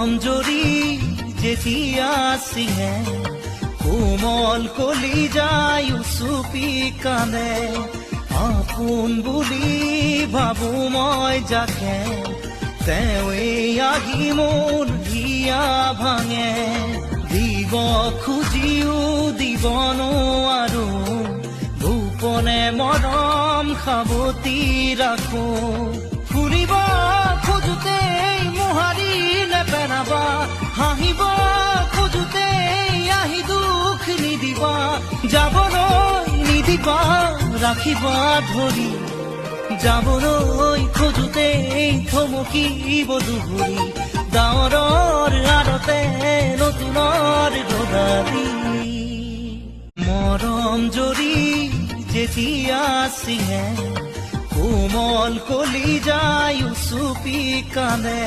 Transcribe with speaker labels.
Speaker 1: মৰম জৰি যেতিয়া চিঙে কোমল কলি যায় চুপি কানে আপোন বুলি ভাবো মই যাকে তেৱেই আহি মোৰ হিয়া ভাঙে দিব খুজিও দিব নোৱাৰো গোপনে মৰম সাৱতি ৰাখো ফুৰিব খোজোতেই মোহাৰি নেপেলাবা হাঁহিব খোজোতেই আহি দুখ নিদিবা যাবলৈ নিদিবা ৰাখিবা ধৰি যাবলৈ খোজোতেই থমকিব দুহৰি ডাৱৰৰ আৰতে নতুনৰ ৰদাৰি মৰম জৰি যেতিয়া চিঙে কোমল কলি যায় চুপি কানে